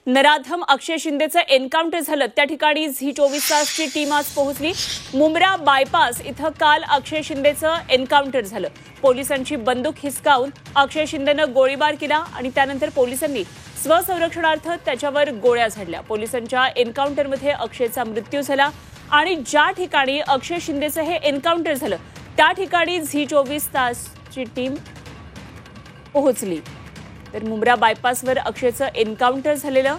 नराधम अक्षय शिंदेचं encounter झालं त्या ठिकाणी झी24 तासची टीम आज पोहोचली। मुंब्रा बायपास इथं काल अक्षय शिंदेचं एन्काउंटर झालं। पोलिसांची बंदूक हिसकावून अक्षय शिंदेनं गोळीबार केला आणि त्यानंतर पोलिसांनी स्वसंरक्षणार्थ त्याच्यावर गोळ्या झाडल्या। पोलिसांच्या एन्काउंटरमध्ये अक्षयचा मृत्यू झाला आणि ज्या ठिकाणी अक्षय शिंदेचं हे एन्काउंटर झालं त्या ठिकाणी झी24 तासची टीम पोहोचली। तर मुंब्रा बायपासवर अक्षयचं एन्काउंटर झालेलं।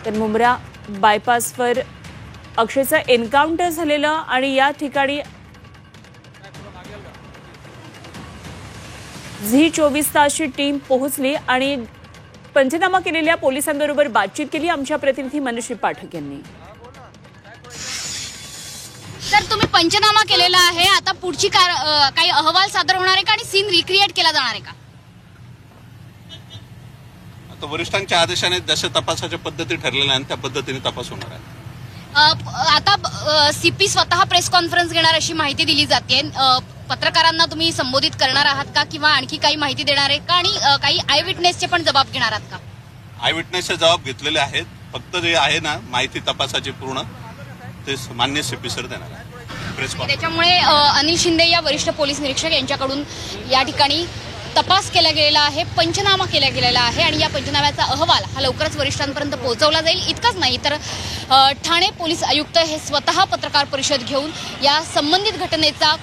तर मुंब्रा बायपासवर अक्षयचं एन्काउंटर झालेलं आणि या ठिकाणी झी24 तासची टीम पोहोचली आणि पंचनामा केलेल्या पोलिसांबरोबर बातचीत केली आमच्या प्रतिनिधी मनश्री पाठक यांनी। सर, तुम्ही पंचनामा केलेला आहे, आता पुढची काही अहवाल सादर होणार आहे का आणि सीन रिक्रिएट केला जाणार आहे का? आता वरिष्ठांच्या आदेशाने जशा तपासाच्या पद्धती ठरलेल्या आहेत त्या पद्धतीने तपास होणार आहे। आता सीपी स्वतः प्रेस कॉन्फरन्स घेणार अशी माहिती दिली जाते। पत्रकारांना तुम्ही संबोधित करणार आहात का किंवा आणखी काही माहिती देणार आहे का आणि काही आय विटनेसचे पण जबाब घेणार आहात का? आय विटनेसचे जबाब घेतलेले आहेत, फक्त जे आहे ना माहिती तपासाची पूर्ण ते मान्य सीपी सर देणार आहे प्रेस कॉन्फरन्स। त्याच्यामुळे अनिल शिंदे या वरिष्ठ पोलीस निरीक्षक यांच्याकडून या ठिकाणी तपास केला गेलेला आहे, पंचनामा केला गेलेला आहे आणि या पंचनाम्याचा अहवाल हा लवकरच वरिष्ठांपर्यंत पोहोचवला जाईल। इतकंच नाही तर ठाणे पोलीस आयुक्त हे स्वतः पत्रकार परिषद घेऊन या संबंधित घटनेचा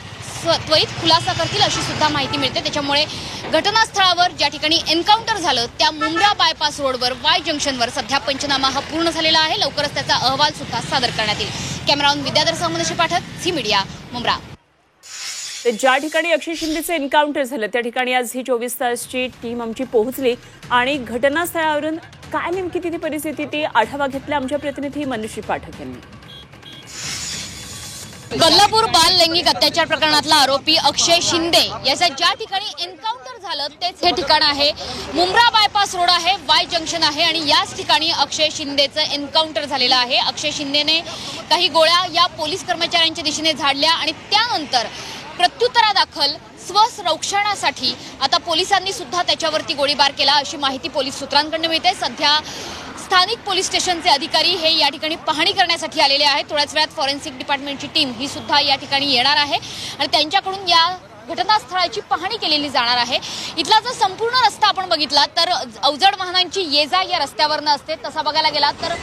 त्वरित खुलासा करतील अशी सुद्धा माहिती मिळते। त्याच्यामुळे घटनास्थळावर ज्या ठिकाणी एन्काउंटर झालं त्या मुंब्रा बायपास रोडवर वाय जंक्शनवर सध्या पंचनामा हा पूर्ण झालेला आहे। लवकरच त्याचा अहवाल सुद्धा सादर करण्यात येईल। Cameraman Vidyadhar Manashri Pathak, Zee media, Mumbra. ज्या ठिकाणी अक्षय शिंदेचं एन्काउंटर झालं त्या ठिकाणी आज झी24 तासची टीम आमची पोहोचली आणि घटनास्थळावरून काय नेमकी तिथे परिस्थिती ती आढावा घेतला आमच्या प्रतिनिधी मनश्री पाठक यांनी। गल्लापूर बाल लैंगिक अत्याचार प्रकरणातला आरोपी अक्षय शिंदे याच्या ज्या ठिकाणी एन्काउंटर झालं तेच हे ठिकाण आहे, मुंब्रा बायपास रोड आहे, वाय जंक्शन आहे आणि याच ठिकाणी अक्षय शिंदेचं एन्काउंटर झालेलं आहे। अक्षय शिंदेने काही गोळ्या या पोलीस कर्मचाऱ्यांच्या दिशेने झाडल्या आणि त्यानंतर प्रत्युत्तरादाखल स्वसंरक्षणासाठी आता पोलिसांनी सुद्धा त्याच्यावरती गोळीबार केला अशी माहिती पोलीस सूत्रांकडून मिळते। सध्या स्थानिक पोलीस स्टेशनचे अधिकारी हे या ठिकाणी पाहणी करण्यासाठी आलेले आहेत। थोड्याच वेळात फॉरेन्सिक डिपार्टमेंटची टीम ही सुद्धा या ठिकाणी येणार आहे आणि त्यांच्याकडून या घटनास्थळाची पाहणी केलेली जाणार आहे। इथला जो संपूर्ण रस्ता आपण बघितला तर अवजड वाहनांची ये जा या रस्त्यावरनं असते, तसा बघायला गेला तर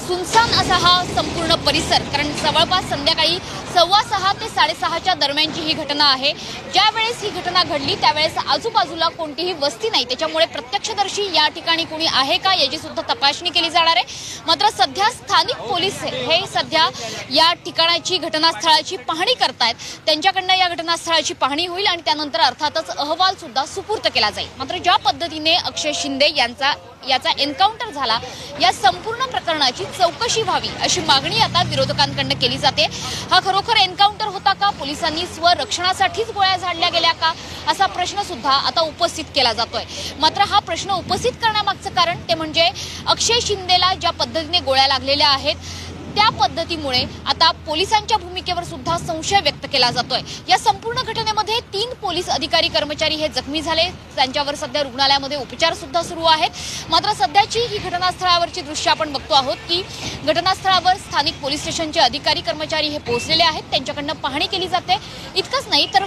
सुनसान असा हा संपूर्ण परिसर, कारण जवळपास संध्याकाळी 6:15 ते 6:30च्या दरम्यानची ही घटना आहे। ज्यावेळेस ही घटना घडली त्यावेळेस आजूबाजूला कोणतीही वस्ती नाही, त्याच्यामुळे प्रत्यक्षदर्शी या ठिकाणी कोणी आहे का याची सुद्धा तपासणी केली जाणार आहे। मात्र सध्या स्थानिक पोलीस हे सध्या या ठिकाणाची घटनास्थळाची पाहणी करतायत, त्यांच्याकडनं या घटनास्थळाची पाहणी होईल आणि त्यानंतर अर्थातच अहवाल सुद्धा सुपूर्द केला जाईल। मात्र ज्या पद्धतीने अक्षय शिंदे याचा एन्काउंटर झाला या संपूर्ण प्रकरणाची चौकशी व्हावी अशी मागणी आता विरोधकांकडून केली जाते। हा खरोखर एन्काउंटर होता का, पोलिसांनी स्वरक्षणासाठीच गोळ्या झाडल्या गेल्या का असा प्रश्न सुद्धा आता उपस्थित केला जातोय। मात्र हा प्रश्न उपस्थित करण्यामागचं कारण ते म्हणजे अक्षय शिंदेला ज्या पद्धतीने गोळ्या लागलेल्या आहेत त्या पद्धतीमुळे आता पोलिसांच्या भूमिकेवर सुद्धा संशय व्यक्त केला जातोय। या संपूर्ण घटनेमध्ये 3 पोलीस अधिकारी कर्मचारी हे जखमी झाले, त्यांच्यावर सध्या रुग्णालयामध्ये उपचार सुद्धा सुरू आहेत। मात्र सध्याची ही घटनास्थळावरची दृश्य आपण बघतो आहोत की घटनास्थळावर स्थानिक पोलीस स्टेशनचे अधिकारी कर्मचारी हे पोहोचलेले आहेत, त्यांच्याकडनं पाहणी केली जाते। इतकंच नाही तर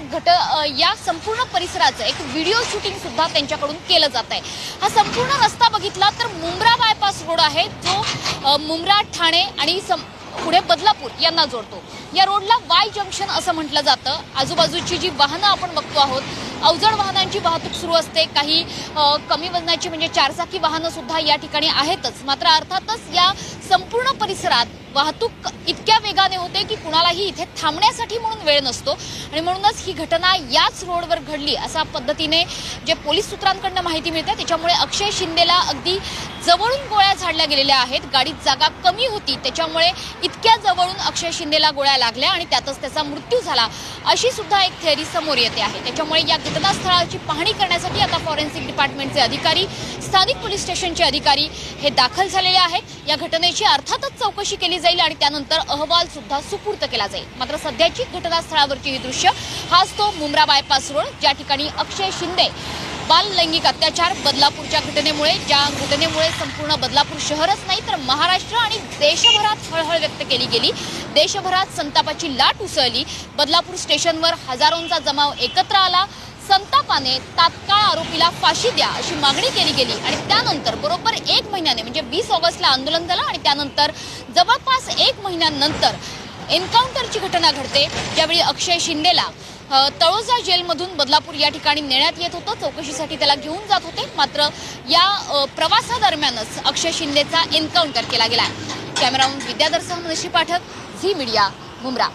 या संपूर्ण परिसराचं एक व्हिडिओ शूटिंग सुद्धा त्यांच्याकडून केलं जात आहे। हा संपूर्ण रस्ता बघितला तर मुंब्रा बायपास रोड आहे जो मुंब्रा, ठाणे आणि पुढे बदलापूर यांना जोडतो। या रोडला वाय जंक्शन असं म्हटलं जातं। आजूबाजूची जी वाहनं आपण बघतो आहोत, अवजड वाहनांची वाहतूक सुरू असते, काही कमी वजनाची म्हणजे 4चाकी वाहनं सुद्धा या ठिकाणी आहेतच। मात्र अर्थातच या संपूर्ण परिसरात वाहतूक इतक्या वेगाने होते की कुणालाही इथे थांबण्यासाठी म्हणून वेळ नसतो आणि म्हणूनच ही घटना याच रोडवर घडली अशा पद्धतीने जे पोलीस सूत्रांकडून माहिती मिळते। त्याच्यामुळे अक्षय शिंदेला अगदी जवळून गोळ्या झाडल्या गेलेल्या आहेत, गाडीत जागा कमी होती त्याच्यामुळे इतक्या जवळून अक्षय शिंदेला गोळ्या लागल्या आणि त्यातच त्याचा मृत्यू झाला अशी सुद्धा एक थिअरी समोर येते आहे। त्याच्यामुळे या घटनास्थळाची पाहणी करण्यासाठी आता फॉरेन्सिक डिपार्टमेंटचे अधिकारी, स्थानिक पोलीस स्टेशनचे अधिकारी हे दाखल झालेले आहेत। या घटनेची अर्थातच चौकशी केली जाईल आणि त्यानंतर अहवाल सुद्धा सुपूर्द केला जाईल। मात्र सध्याची घटनास्थळावरची ही दृश्य हाच तो मुंब्रा बायपास रोड, ज्या ठिकाणी अक्षय शिंदे बाल लैंगिक अत्याचार बदलापूरच्या घटनेमुळे, ज्या घटनेमुळे संपूर्ण बदलापूर शहरच नाही तर महाराष्ट्र आणि देशभरात हळहळ व्यक्त केली गेली। देशभरात संतापाची लाट उसळली। बदलापूर स्टेशनवर हजारोंचा जमाव एकत्र आला। संतापाने तात्काळ आरोपीला फाशी द्या अशी मागणी केली गेली आणि त्यानंतर बरोबर 1 महिन्याने म्हणजे 20 ऑगस्टला आंदोलन झालं आणि त्यानंतर जवळपास 1 महिन्यानंतर एन्काउंटरची घटना घडते, ज्यावेळी अक्षय शिंदेला तळोजा जेलमधून बदलापूर या ठिकाणी नेण्यात येत होतं। चौकशीसाठी त्याला घेऊन जात होते, मात्र या प्रवासादरम्यानच अक्षय शिंदेचा एन्काउंटर केला गेला। कॅमेरामन विद्याधरसह मनश्री पाठक, झी मीडिया, मुंब्रा।